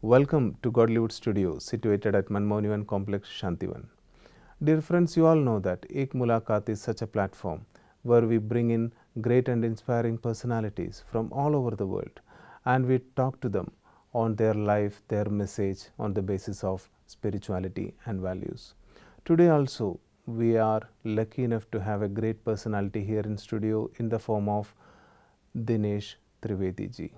Welcome to Godlywood Studio, situated at Manmohan Complex, Shantivan. Dear friends, you all know that Ek Mulakat is such a platform where we bring in great and inspiring personalities from all over the world, and we talk to them on their life, their message on the basis of spirituality and values. Today also, we are lucky enough to have a great personality here in studio in the form of Dinesh Trivedi ji.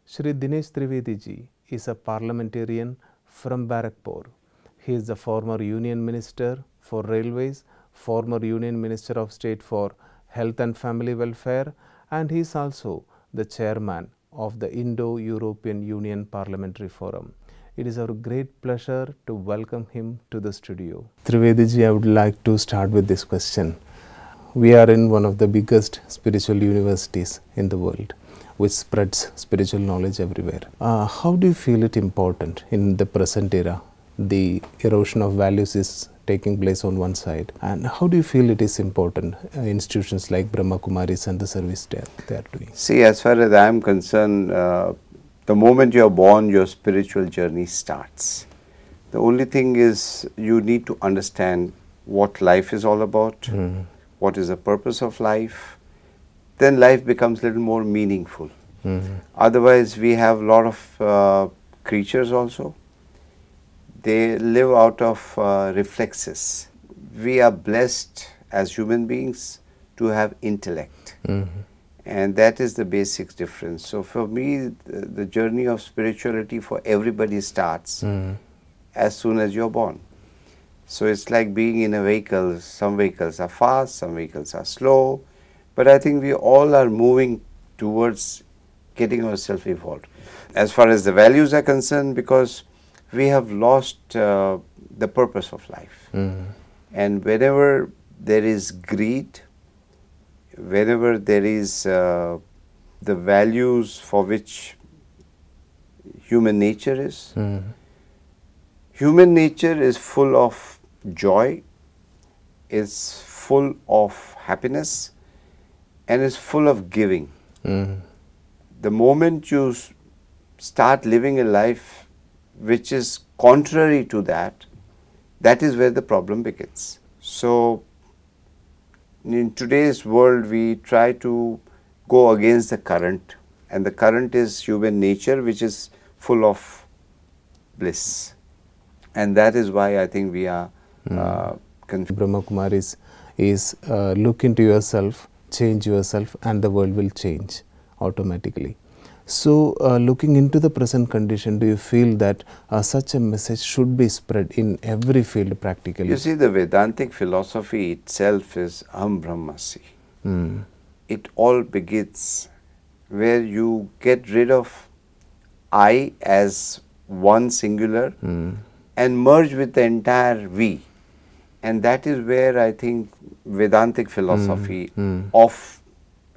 Shri Dinesh Trivedi ji is a parliamentarian from Barakpur. He is the former Union Minister for Railways, former Union Minister of State for Health and Family Welfare, and he is also the chairman of the Indo-European Union Parliamentary Forum. It is our great pleasure to welcome him to the studio. Trivedi ji, I would like to start with this question. We are in one of the biggest spiritual universities in the world, which spreads spiritual knowledge everywhere. How do you feel it important in the present era? The erosion of values is taking place on one side, and how do you feel it is important institutions like Brahmakumaris and the service they are doing? See, as far as I am concerned, the moment you are born, your spiritual journey starts. The only thing is you need to understand what life is all about, what is the purpose of life. Then life becomes a little more meaningful. Otherwise, we have a lot of creatures also. They live out of reflexes. We are blessed as human beings to have intellect. And that is the basic difference. So for me, the journey of spirituality for everybody starts as soon as you're born. So it's like being in a vehicle. Some vehicles are fast, some vehicles are slow. But I think we all are moving towards getting ourselves evolved. As far as the values are concerned, because we have lost the purpose of life. And whenever there is greed, whenever there is the values for which human nature is, human nature is full of joy, is full of happiness, and is full of giving. The moment you start living a life which is contrary to that, that is where the problem begins. So in today's world, we try to go against the current, and the current is human nature, which is full of bliss. And that is why I think we are confused. Brahma Kumaris is look into yourself, change yourself, and the world will change automatically. So, looking into the present condition, do you feel that such a message should be spread in every field practically? You see, the Vedantic philosophy itself is Aham Brahmasmi. It all begins where you get rid of I as one singular and merge with the entire we. And that is where I think Vedantic philosophy of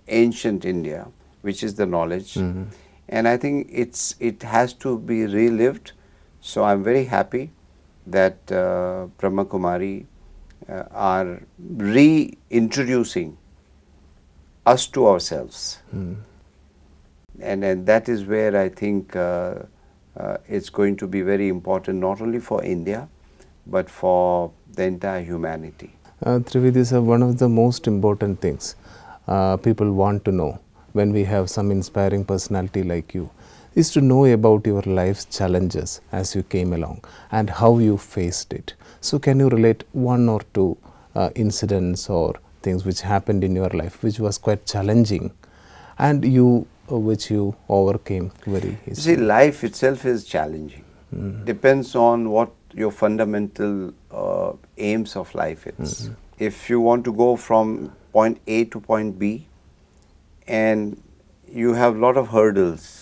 ancient India, which is the knowledge, and I think it has to be relived. So I'm very happy that Brahma Kumari are reintroducing us to ourselves. And that is where I think it's going to be very important, not only for India, but for the entire humanity. Trivedi sir, one of the most important things people want to know when we have some inspiring personality like you is to know about your life's challenges as you came along and how you faced it. So can you relate one or two incidents or things which happened in your life which was quite challenging and which you overcame very easily? See, life itself is challenging. Depends on what your fundamental aims of life is. If you want to go from point A to point B, and you have a lot of hurdles.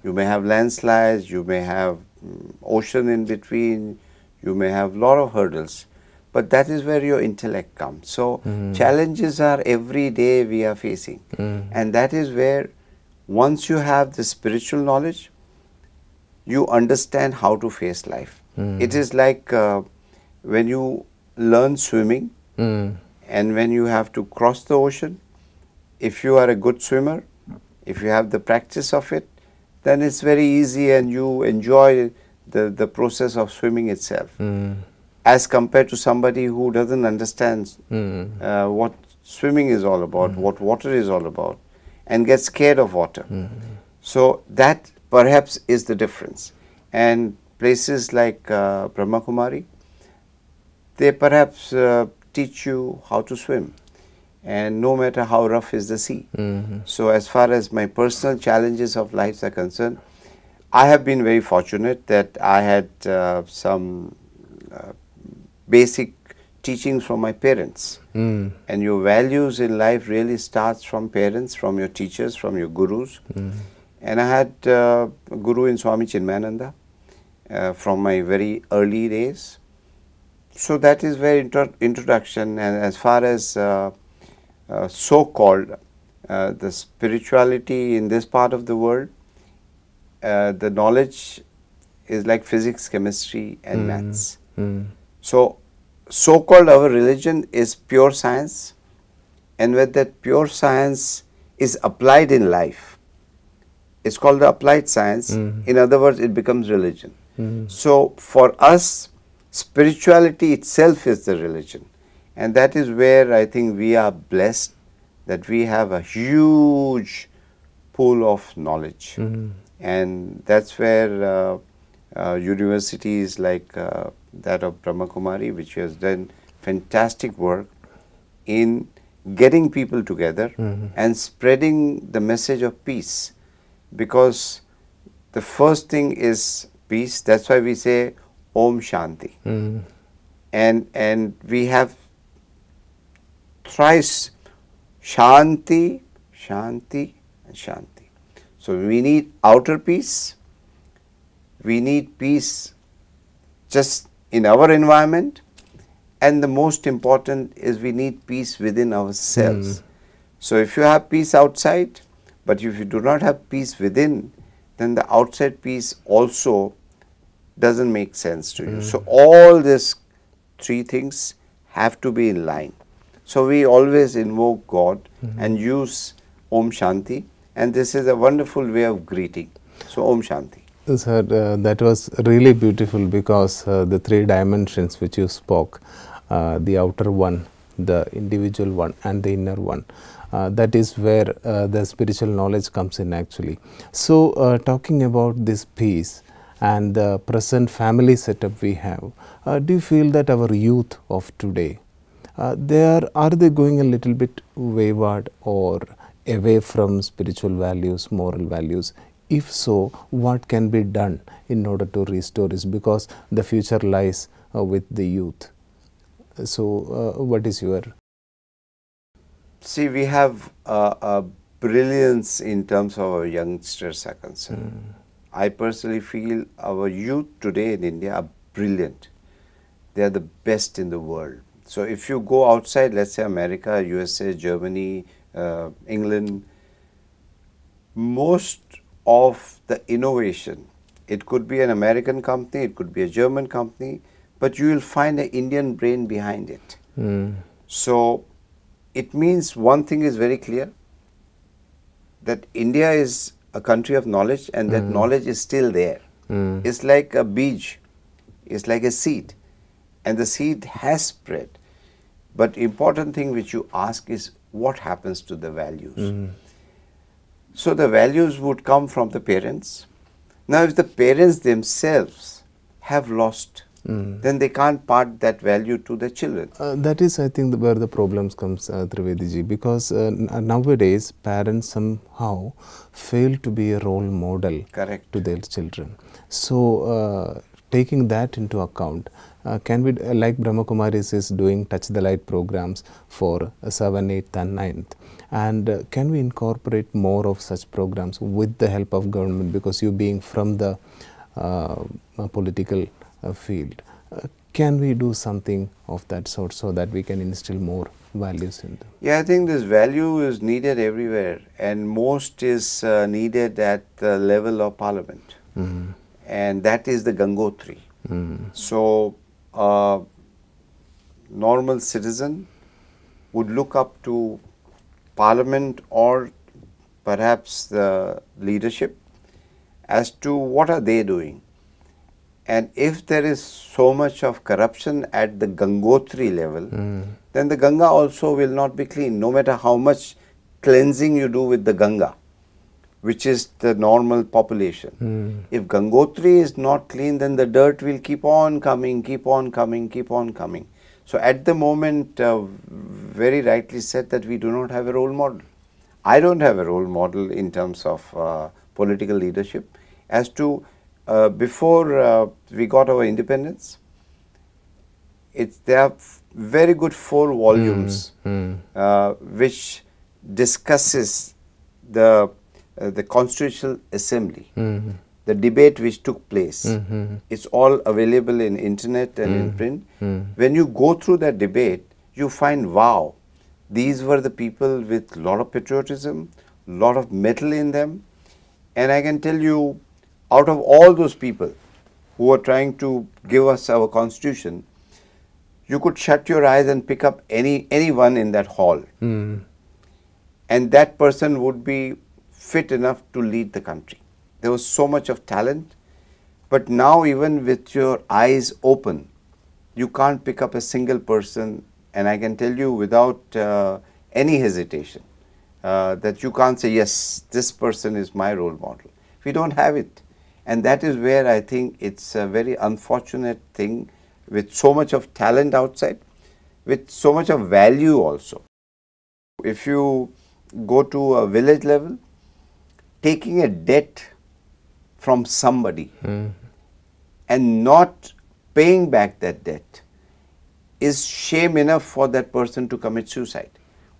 You may have landslides, you may have ocean in between, you may have a lot of hurdles. But that is where your intellect comes. So challenges are every day we are facing. And that is where once you have the spiritual knowledge, you understand how to face life. It is like when you learn swimming and when you have to cross the ocean, if you are a good swimmer, If you have the practice of it, then it's very easy and you enjoy the process of swimming itself. As compared to somebody who doesn't understand what swimming is all about, what water is all about, and gets scared of water. So that perhaps is the difference. And places like Brahmakumari, they perhaps teach you how to swim, and no matter how rough is the sea. So as far as my personal challenges of life are concerned, I have been very fortunate that I had some basic teachings from my parents. And your values in life really starts from parents, from your teachers, from your gurus. And I had a guru in Swami Chinmayananda from my very early days. So that is very introduction. And as far as so-called the spirituality in this part of the world, the knowledge is like physics, chemistry and maths. So-called our religion is pure science, and when that pure science is applied in life, it's called the applied science. In other words, it becomes religion. So for us, spirituality itself is the religion, and that is where I think we are blessed that we have a huge pool of knowledge. And that's where universities like that of Brahmakumari, which has done fantastic work in getting people together and spreading the message of peace. Because the first thing is peace. That's why we say Om Shanti. And we have thrice Shanti, Shanti and Shanti. So we need outer peace. We need peace just in our environment, and the most important is we need peace within ourselves. So if you have peace outside, but if you do not have peace within, then the outside peace also doesn't make sense to you. So all these three things have to be in line. So we always invoke God and use Om Shanti, and this is a wonderful way of greeting. So Om Shanti. Sir, that was really beautiful, because the three dimensions which you spoke, the outer one, the individual one and the inner one, that is where the spiritual knowledge comes in actually. So talking about this peace and the present family setup we have, do you feel that our youth of today, are they going a little bit wayward or away from spiritual values, moral values? If so, what can be done in order to restore this? Because the future lies with the youth. So, what is your? See, we have a brilliance in terms of our youngsters are concerned. I personally feel our youth today in India are brilliant. They are the best in the world. So if you go outside, let's say America, USA, Germany, England, most of the innovation, it could be an American company, it could be a German company, but you will find an Indian brain behind it. So it means one thing is very clear, that India is a country of knowledge, and that knowledge is still there. It's like a beej, it's like a seed, and the seed has spread. But important thing which you ask is what happens to the values. So the values would come from the parents. Now if the parents themselves have lost, then they can't part that value to the children. That is, I think, where the problems comes, Trivedi ji, because nowadays parents somehow fail to be a role model to their children. So taking that into account, can we, like Brahma Kumaris is doing Touch the Light programs for 7th, 8th and 9th, and can we incorporate more of such programs with the help of government, because you being from the political field, can we do something of that sort so that we can instill more values in them? Yeah, I think this value is needed everywhere, and most is needed at the level of parliament, and that is the Gangotri. So normal citizen would look up to parliament or perhaps the leadership as to what are they doing. And if there is so much of corruption at the Gangotri level, then the Ganga also will not be clean, no matter how much cleansing you do with the Ganga, which is the normal population. If Gangotri is not clean, then the dirt will keep on coming, keep on coming, keep on coming. So at the moment, very rightly said that we do not have a role model. I don't have a role model in terms of political leadership. As to before we got our independence, there are very good 4 volumes which discusses the Constitutional Assembly, the debate which took place. It's all available in internet and in print. When you go through that debate, you find, wow, these were the people with a lot of patriotism, a lot of mettle in them. And I can tell you, out of all those people who were trying to give us our constitution, you could shut your eyes and pick up anyone in that hall. And that person would be fit enough to lead the country. There was so much of talent. But now, even with your eyes open, you can't pick up a single person. And I can tell you without any hesitation that you can't say, yes, this person is my role model. We don't have it. And that is where I think it's a very unfortunate thing, with so much of talent outside, with so much of value also. If you go to a village level, taking a debt from somebody and not paying back that debt is shame enough for that person to commit suicide.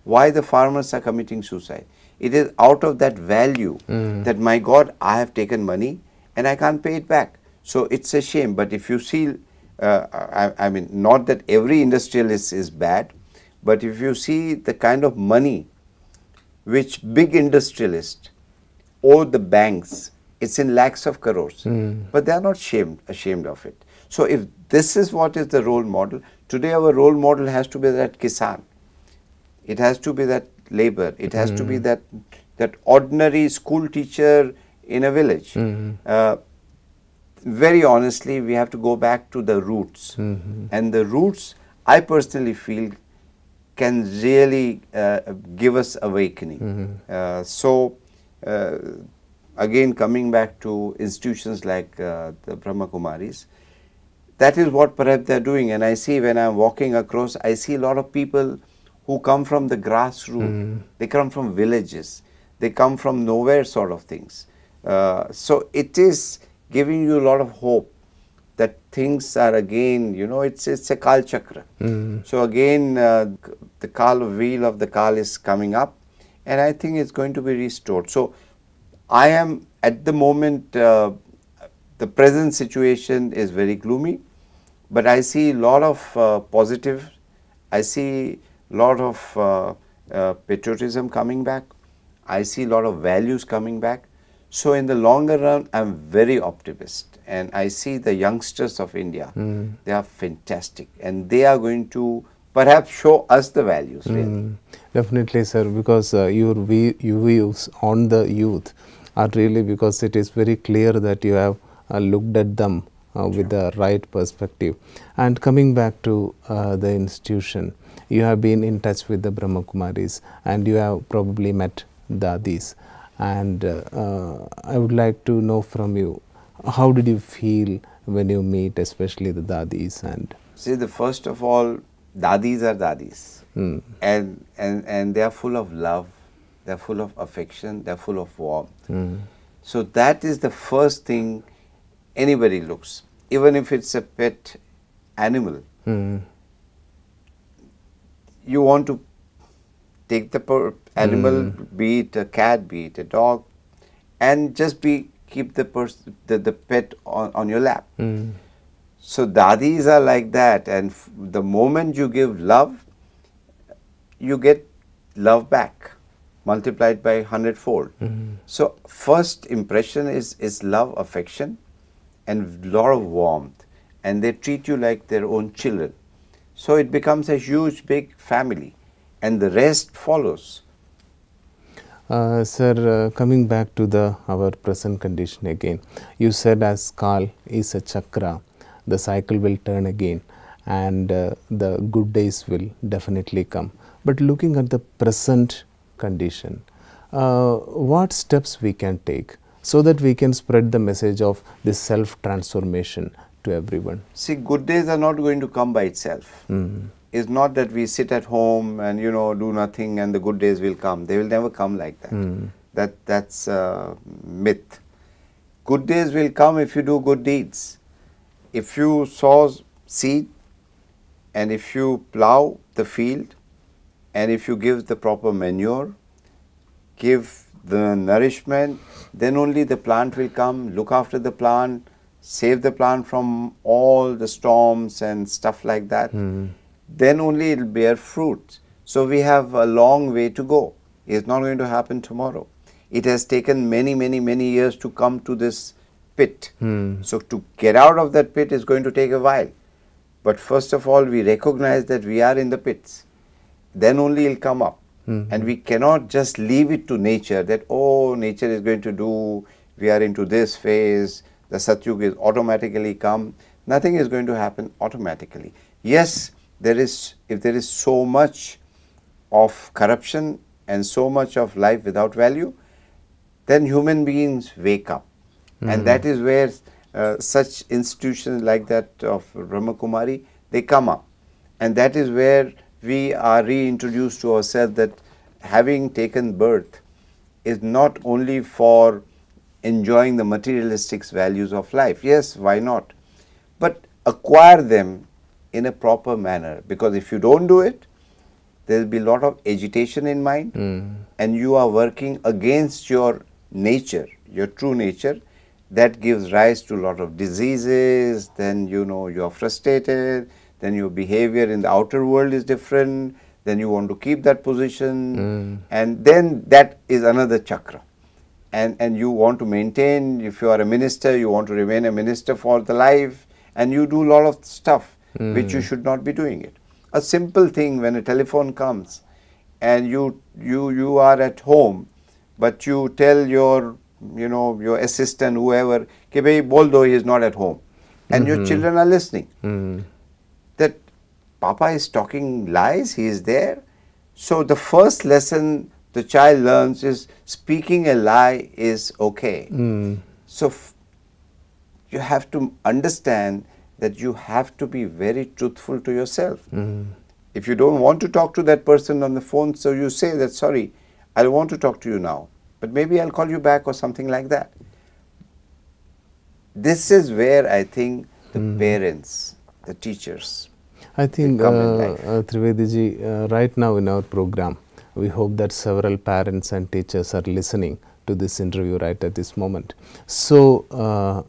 Why the farmers are committing suicide? It is out of that value that, my God, I have taken money and I can't pay it back. So it's a shame. But if you see, I mean, not that every industrialist is bad, but if you see the kind of money which big industrialists owe the banks, it's in lakhs of crores. But they are not ashamed of it. So if this is what is the role model, today our role model has to be that Kisan. It has to be that labor. It has to be that ordinary school teacher in a village. Very honestly, we have to go back to the roots. And the roots, I personally feel, can really give us awakening. So, again, coming back to institutions like the Brahmakumaris, that is what perhaps they are doing. And I see when I am walking across, I see a lot of people who come from the grassroots. They come from villages. They come from nowhere sort of things. So it is giving you a lot of hope that things are again, you know, it's a Kal Chakra. So again, the wheel of the Kal is coming up, and I think it's going to be restored. So I am at the moment, the present situation is very gloomy, but I see a lot of positive. I see a lot of patriotism coming back. I see a lot of values coming back. So in the longer run, I'm very optimistic, and I see the youngsters of India, they are fantastic, and they are going to perhaps show us the values. Really. Definitely, sir, because your views on the youth are really, because it is very clear that you have looked at them with the right perspective. And coming back to the institution, you have been in touch with the Brahmakumaris, and you have probably met Daddies. And I would like to know from you, how did you feel when you meet, especially the Daddies? And see, the first of all, Daddies are Daddies, and they are full of love, they are full of affection, they are full of warmth. So that is the first thing anybody looks, even if it's a pet animal. You want to take the animal, be it a cat, be it a dog, and just keep the pet on your lap. So Daddies are like that, and the moment you give love, you get love back, multiplied by 100-fold. So first impression is love, affection, and lot of warmth, and they treat you like their own children. So it becomes a huge, big family, and the rest follows. Sir, coming back to our present condition again, you said as Kal is a chakra, the cycle will turn again and the good days will definitely come. But looking at the present condition, what steps we can take so that we can spread the message of this self-transformation to everyone? See, good days are not going to come by itself. It's not that we sit at home and, you know, do nothing and the good days will come. They will never come like that. That's a myth. Good days will come if you do good deeds. If you sow seed and if you plow the field and if you give the proper manure, give the nourishment, then only the plant will come. Look after the plant, save the plant from all the storms and stuff like that. Then only it will bear fruit. So we have a long way to go. It's not going to happen tomorrow. It has taken many years to come to this pit. So to get out of that pit is going to take a while. But first of all, we recognize that we are in the pits. Then only it will come up. And we cannot just leave it to nature that, oh, nature is going to do, we are into this phase, the Satyuga is automatically come. Nothing is going to happen automatically. Yes, if there is so much of corruption and so much of life without value, then human beings wake up. And that is where such institutions like that of Brahmakumari, they come up. And that is where we are reintroduced to ourselves that having taken birth is not only for enjoying the materialistic values of life. Yes, why not? But acquire them in a proper manner, because if you don't do it, there will be a lot of agitation in mind and you are working against your nature, your true nature. That gives rise to a lot of diseases. Then, you know, you are frustrated, then your behavior in the outer world is different, then you want to keep that position and then that is another chakra. And you want to maintain, if you are a minister, you want to remain a minister for the life, and you do a lot of stuff which you should not be doing it. A simple thing, when a telephone comes and you are at home, but you tell your, you know, your assistant, whoever, ke bhai bol do he is not at home, and your children are listening, that Papa is talking lies, he is there. So the first lesson the child learns is speaking a lie is okay. So you have to understand that you have to be very truthful to yourself. If you don't want to talk to that person on the phone, so you say that, sorry, I don't want to talk to you now, but maybe I'll call you back or something like that. This is where I think the parents, the teachers, I think Trivedi ji, right now in our program, we hope that several parents and teachers are listening to this interview right at this moment. So,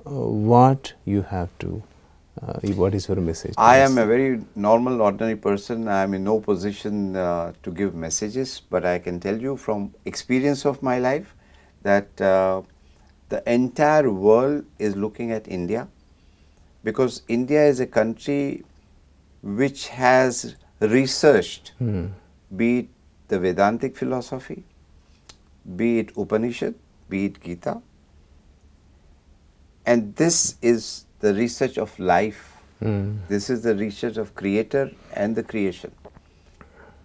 what you have to, what is your message? I am a very normal, ordinary person. I am in no position to give messages, but I can tell you from experience of my life that the entire world is looking at India, because India is a country which has researched, be it the Vedantic philosophy, be it Upanishad, be it Gita, and this is the research of life. This is the research of creator and the creation.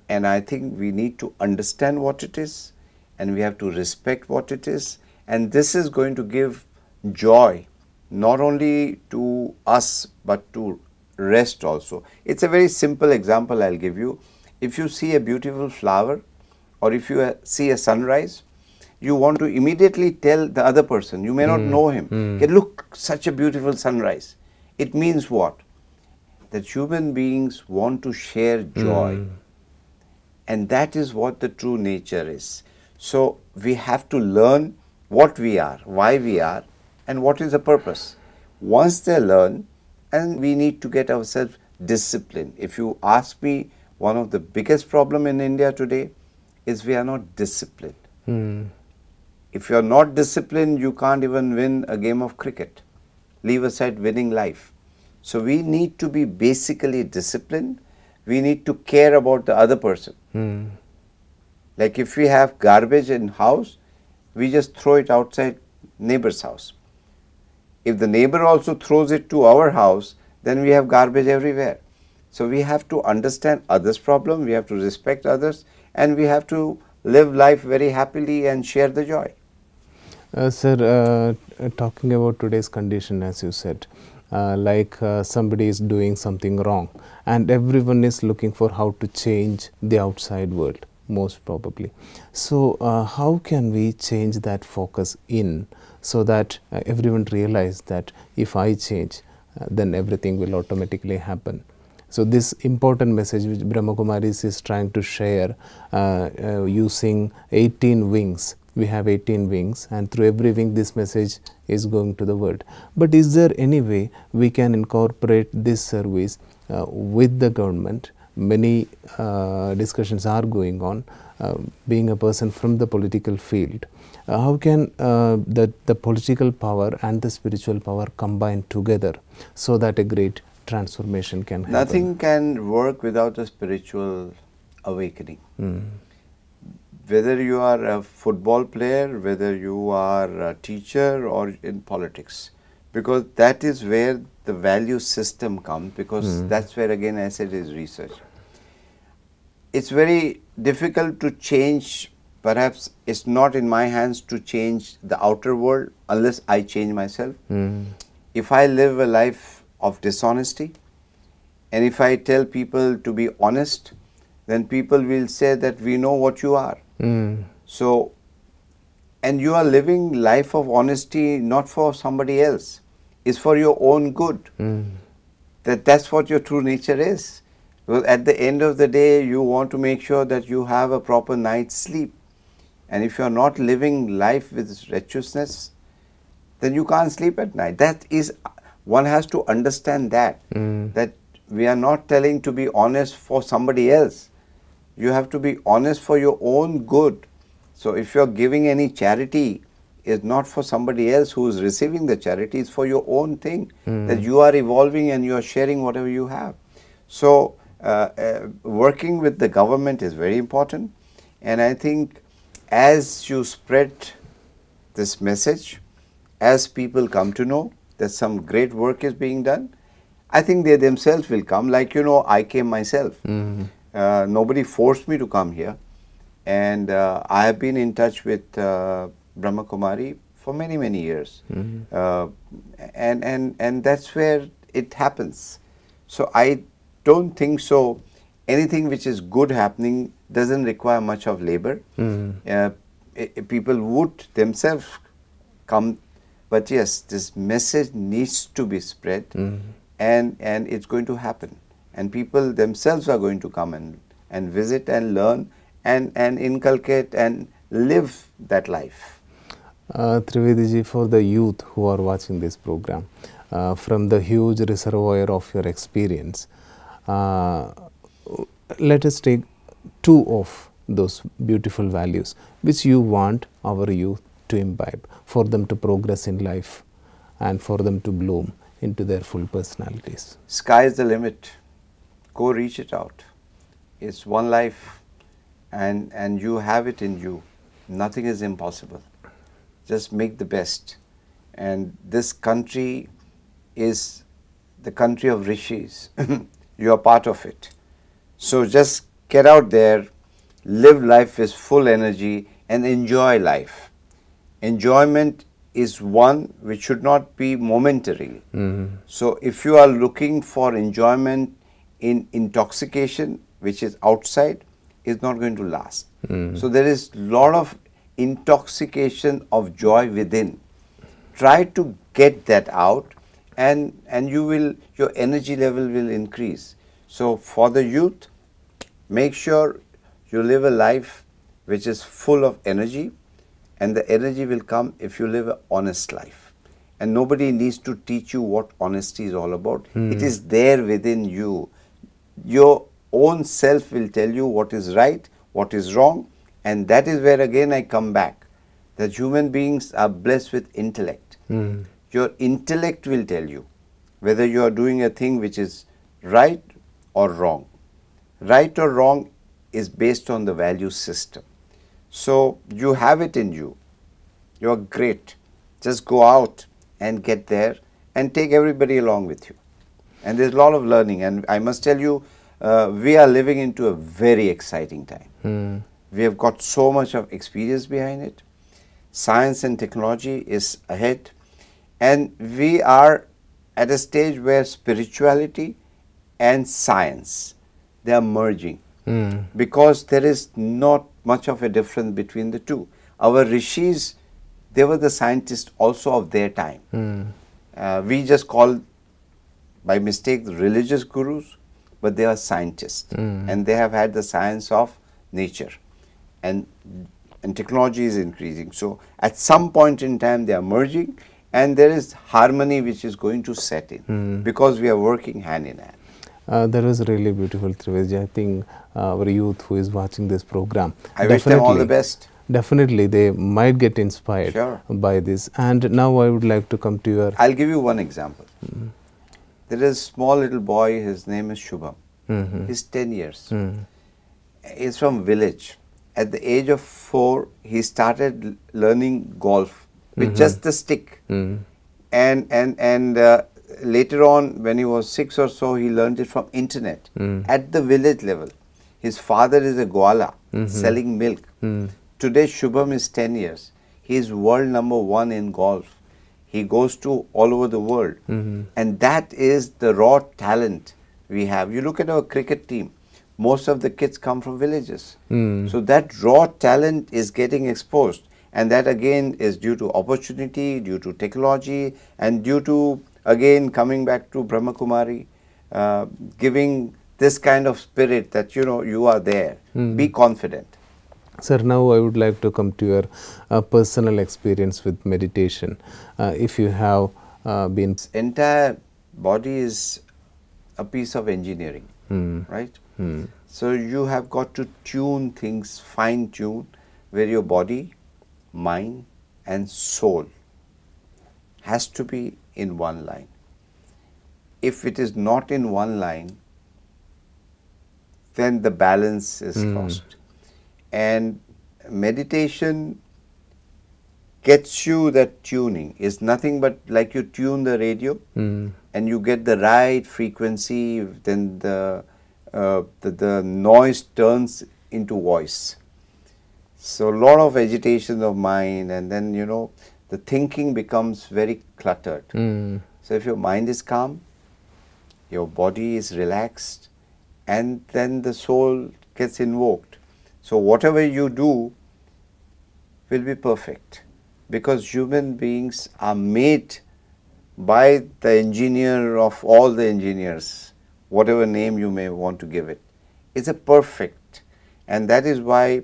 And I think we need to understand what it is, and we have to respect what it is, and this is going to give joy not only to us but to rest also. It's a very simple example I'll give you. If you see a beautiful flower or if you see a sunrise, you want to immediately tell the other person, you may not know him, okay, look, such a beautiful sunrise. It means what? That human beings want to share joy. And that is what the true nature is. So we have to learn what we are, why we are, and what is the purpose. Once they learn, and we need to get ourselves disciplined. If you ask me, one of the biggest problem in India today is we are not disciplined. If you are not disciplined, you can't even win a game of cricket. Leave aside winning life. So we need to be basically disciplined. We need to care about the other person. Like if we have garbage in house, we just throw it outside neighbor's house. If the neighbor also throws it to our house, then we have garbage everywhere. So we have to understand others' problem, we have to respect others, and we have to live life very happily and share the joy. Sir, talking about today's condition, as you said, somebody is doing something wrong and everyone is looking for how to change the outside world, most probably. So, how can we change that focus in so that everyone realize that if I change, then everything will automatically happen? So, this important message which Brahma Kumaris is trying to share using 18 wings. We have 18 wings, and through every wing this message is going to the world. But is there any way we can incorporate this service with the government? Many discussions are going on. Being a person from the political field, how can the political power and the spiritual power combine together so that a great transformation can happen? Nothing can work without a spiritual awakening. Whether you are a football player, whether you are a teacher or in politics, because that is where the value system comes, because that's where again I said is research. It's very difficult to change, perhaps it's not in my hands to change the outer world unless I change myself. If I live a life of dishonesty and if I tell people to be honest, then people will say that we know what you are. So, and you are living life of honesty not for somebody else, it's for your own good. That's what your true nature is. Well, at the end of the day, you want to make sure that you have a proper night's sleep. And if you are not living life with righteousness, then you can't sleep at night. That is, one has to understand that, that we are not telling to be honest for somebody else. You have to be honest for your own good. So if you are giving any charity, it's not for somebody else who is receiving the charity, it's for your own thing, that you are evolving and you are sharing whatever you have. So working with the government is very important, and I think as you spread this message, as people come to know that some great work is being done, I think they themselves will come. Like, you know, I came myself. Nobody forced me to come here, and I have been in touch with Brahma Kumari for many years, and that's where it happens. So I don't think so. Anything which is good happening doesn't require much of labor. People would themselves come, but yes, this message needs to be spread, and it's going to happen. And people themselves are going to come and visit and learn and inculcate and live that life. Trivedi ji, for the youth who are watching this program, from the huge reservoir of your experience, let us take two of those beautiful values which you want our youth to imbibe, for them to progress in life and for them to bloom into their full personalities. Sky is the limit. Go reach it out. It's one life, and you have it in you. Nothing is impossible. Just make the best. And this country is the country of rishis. You are part of it. So just get out there, live life with full energy and enjoy life. Enjoyment is one which should not be momentary. So if you are looking for enjoyment in intoxication, which is outside, is not going to last. So there is a lot of intoxication of joy within. Try to get that out, and your energy level will increase. So for the youth, make sure you live a life which is full of energy, and the energy will come if you live an honest life. And nobody needs to teach you what honesty is all about. It is there within you. Your own self will tell you what is right, what is wrong, and that is where again I come back, that human beings are blessed with intellect. Your intellect will tell you whether you are doing a thing which is right or wrong. Right or wrong is based on the value system. So you have it in you. You are great. Just go out and get there and take everybody along with you. And there's a lot of learning. And I must tell you, we are living into a very exciting time. We have got so much of experience behind it. Science and technology is ahead. And we are at a stage where spirituality and science, they are merging. Because there is not much of a difference between the two. Our rishis, they were the scientists also of their time. We just call by mistake the religious gurus, but they are scientists. And they have had the science of nature. And technology is increasing. So at some point in time they are merging, and there is harmony which is going to set in because we are working hand in hand. That was really beautiful, Trivedi. I think our youth who is watching this program, I wish them all the best. Definitely, they might get inspired by this. And now I would like to come to your... I'll give you one example. There is a small little boy, his name is Shubham. He's 10 years. He's from village. At the age of 4, he started learning golf with just the stick. And later on, when he was 6 or so, he learned it from internet at the village level. His father is a Goala selling milk. Today, Shubham is 10 years. He is world #1 in golf. He goes to all over the world. And that is the raw talent we have. You look at our cricket team. Most of the kids come from villages. So that raw talent is getting exposed. And that again is due to opportunity, due to technology, and due to, again, coming back to Brahmakumari, giving this kind of spirit that, you know, you are there. Be confident. Sir, now I would like to come to your personal experience with meditation. If you have been... Entire body is a piece of engineering, right? So you have got to tune things, fine tune, where your body, mind and soul has to be in one line. If it is not in one line, then the balance is lost. And meditation gets you that tuning. Is nothing but like you tune the radio and you get the right frequency, then the noise turns into voice. So a lot of agitation of mind, and then, you know, the thinking becomes very cluttered. So if your mind is calm, your body is relaxed, and then the soul gets invoked. So whatever you do will be perfect, because human beings are made by the engineer of all the engineers, whatever name you may want to give it. It's a perfect, and that is why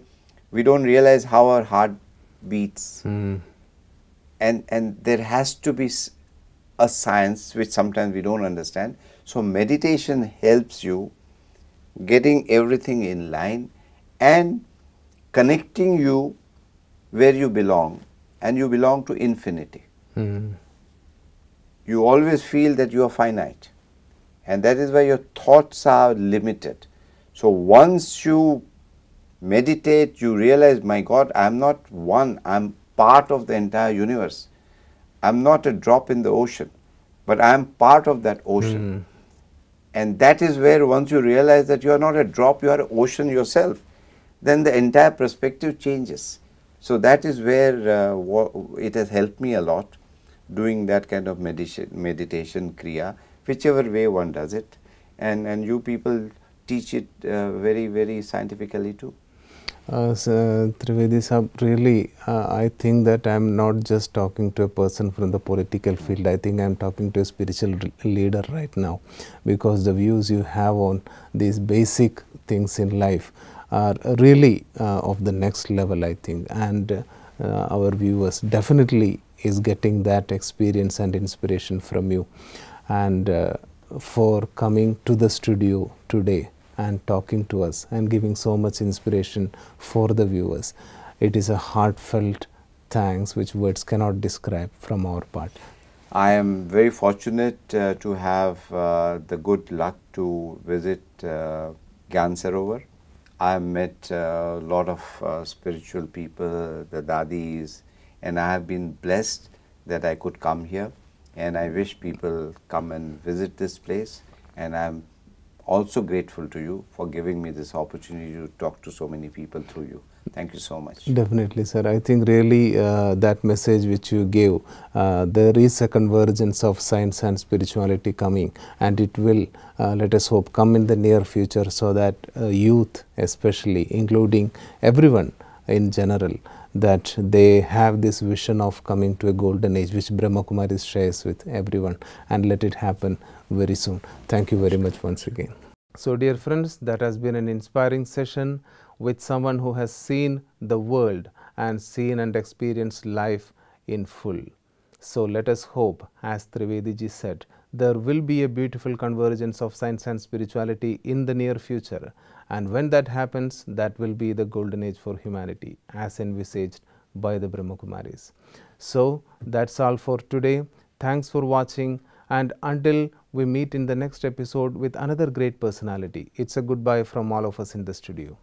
we don't realize how our heart beats. And there has to be a science which sometimes we don't understand. So meditation helps you getting everything in line and connecting you where you belong, and you belong to infinity. You always feel that you are finite, and that is why your thoughts are limited. So once you meditate, you realize, my God, I am not one, I am part of the entire universe. I am not a drop in the ocean, but I am part of that ocean. And that is where once you realize that you are not a drop, you are an ocean yourself, then the entire perspective changes. So that is where it has helped me a lot, doing that kind of meditation kriya, whichever way one does it. And you people teach it very, very scientifically too. So, Trivedi Sahab, really, I think that I am not just talking to a person from the political field. I think I am talking to a spiritual leader right now, because the views you have on these basic things in life are really of the next level, I think. And our viewers definitely is getting that experience and inspiration from you. And for coming to the studio today and talking to us and giving so much inspiration for the viewers. It is a heartfelt thanks which words cannot describe from our part. I am very fortunate to have the good luck to visit Gyan Sarovar. I met a lot of spiritual people, the Daddies, and I have been blessed that I could come here, and I wish people come and visit this place, and I'm also grateful to you for giving me this opportunity to talk to so many people through you. Thank you so much. Definitely, sir. I think really that message which you gave, there is a convergence of science and spirituality coming, and it will, let us hope, come in the near future, so that youth especially, including everyone in general, that they have this vision of coming to a golden age, which Brahma Kumaris shares with everyone, and let it happen very soon. Thank you very much once again. So dear friends, that has been an inspiring session with someone who has seen the world and seen and experienced life in full. So let us hope, as Trivedi ji said, there will be a beautiful convergence of science and spirituality in the near future, and when that happens, that will be the golden age for humanity as envisaged by the Brahma Kumaris. So that's all for today. Thanks for watching, and until we meet in the next episode with another great personality, it's a goodbye from all of us in the studio.